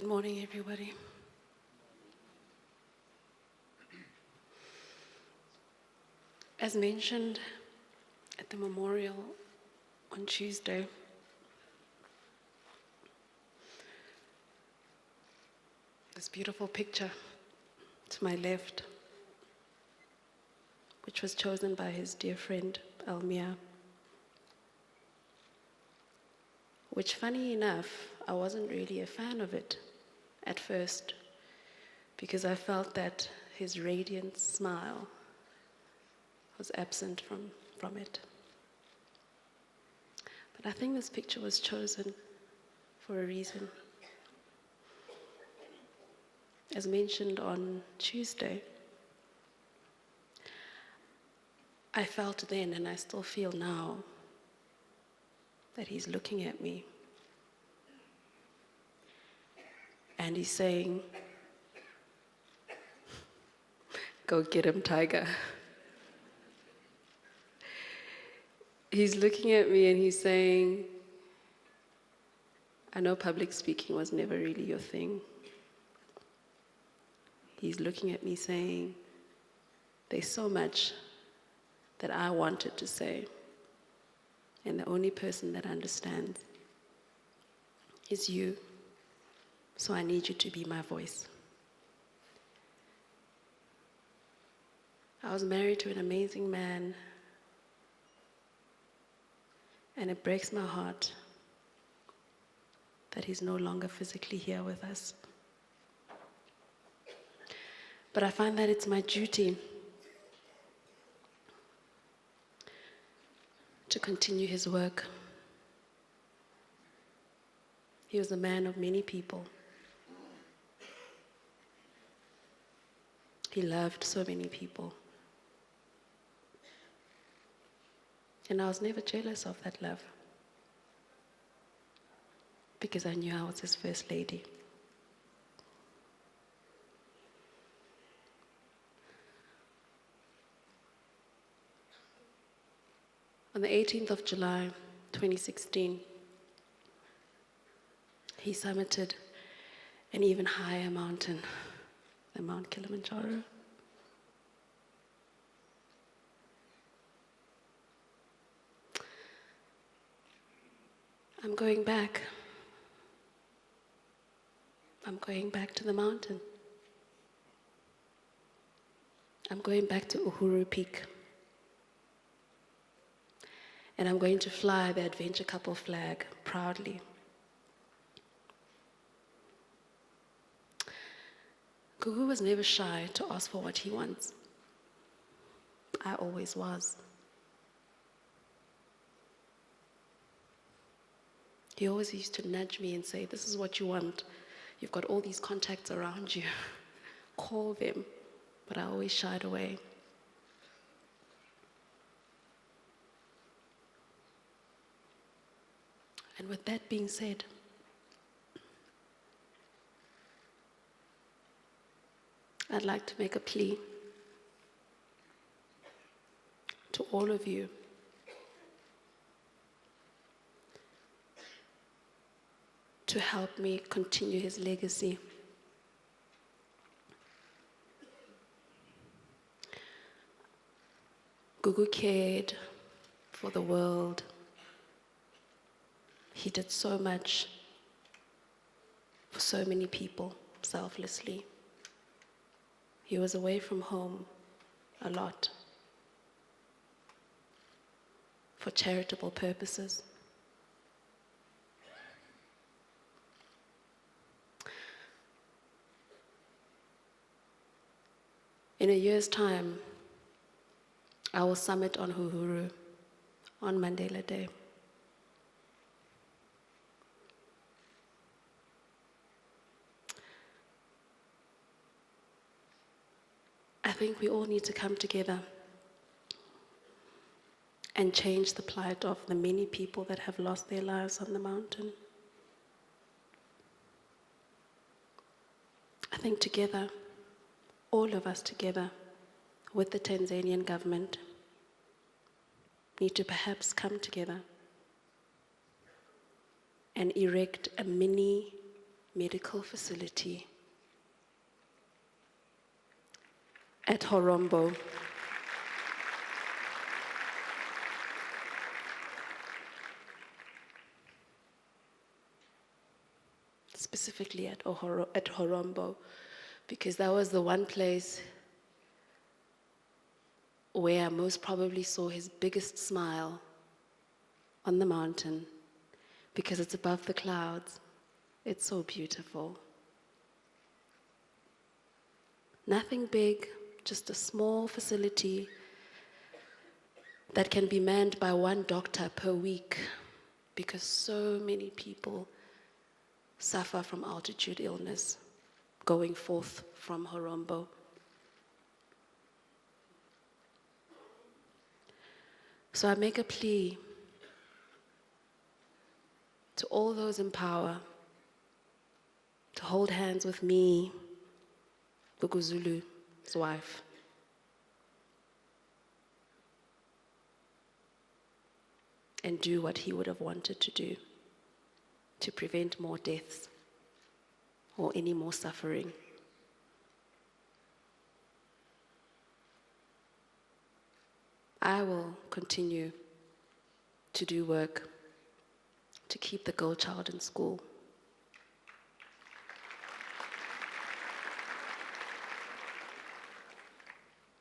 Good morning, everybody. As mentioned at the memorial on Tuesday, this beautiful picture to my left, which was chosen by his dear friend, Almia, which, funny enough, I wasn't really a fan of it at first, because I felt that his radiant smile was absent from it. But I think this picture was chosen for a reason. As mentioned on Tuesday, I felt then, and I still feel now, that he's looking at me and he's saying, "Go get him, Tiger." He's looking at me and he's saying, "I know public speaking was never really your thing." He's looking at me saying, "There's so much that I wanted to say, and the only person that understands is you. So I need you to be my voice." I was married to an amazing man, and it breaks my heart that he's no longer physically here with us. But I find that it's my duty to continue his work. He was a man of many people. He loved so many people. And I was never jealous of that love, because I knew I was his first lady. On the 18th of July, 2016, he summited an even higher mountain, the Mount Kilimanjaro. I'm going back. I'm going back to the mountain. I'm going back to Uhuru Peak. And I'm going to fly the Adventure Couple flag proudly. Gugu was never shy to ask for what he wants. I always was. He always used to nudge me and say, "This is what you want. You've got all these contacts around you. Call them." But I always shied away. And with that being said, I'd like to make a plea to all of you to help me continue his legacy. Gugu cared for the world. He did so much for so many people, selflessly. He was away from home a lot for charitable purposes. In a year's time, I will summit on Uhuru on Mandela Day. I think we all need to come together and change the plight of the many people that have lost their lives on the mountain. I think together, all of us together, with the Tanzanian government, need to perhaps come together and erect a mini medical facility at Horombo. Specifically at Horombo, because that was the one place where I most probably saw his biggest smile on the mountain, because it's above the clouds. It's so beautiful. Nothing big, just a small facility that can be manned by one doctor per week, because so many people suffer from altitude illness going forth from Horombo. So I make a plea to all those in power to hold hands with me, Gugu Zulu's wife, and do what he would have wanted to do to prevent more deaths or any more suffering. I will continue to do work to keep the girl child in school.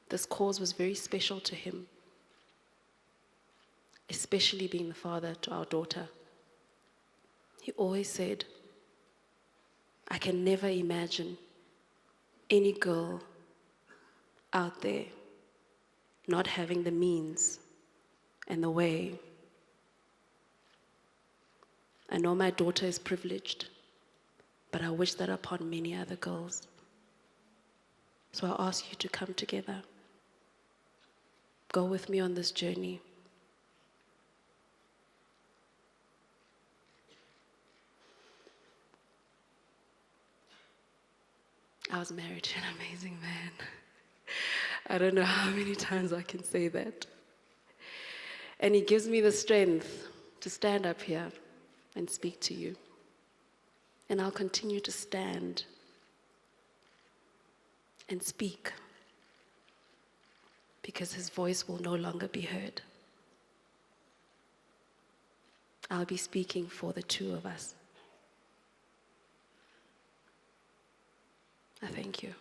This cause was very special to him, especially being the father to our daughter. He always said, I can never imagine any girl out there not having the means and the way. I know my daughter is privileged, but I wish that upon many other girls. So I ask you to come together. Go with me on this journey. I was married to an amazing man. I don't know how many times I can say that. And he gives me the strength to stand up here and speak to you. And I'll continue to stand and speak, because his voice will no longer be heard. I'll be speaking for the two of us. I thank you.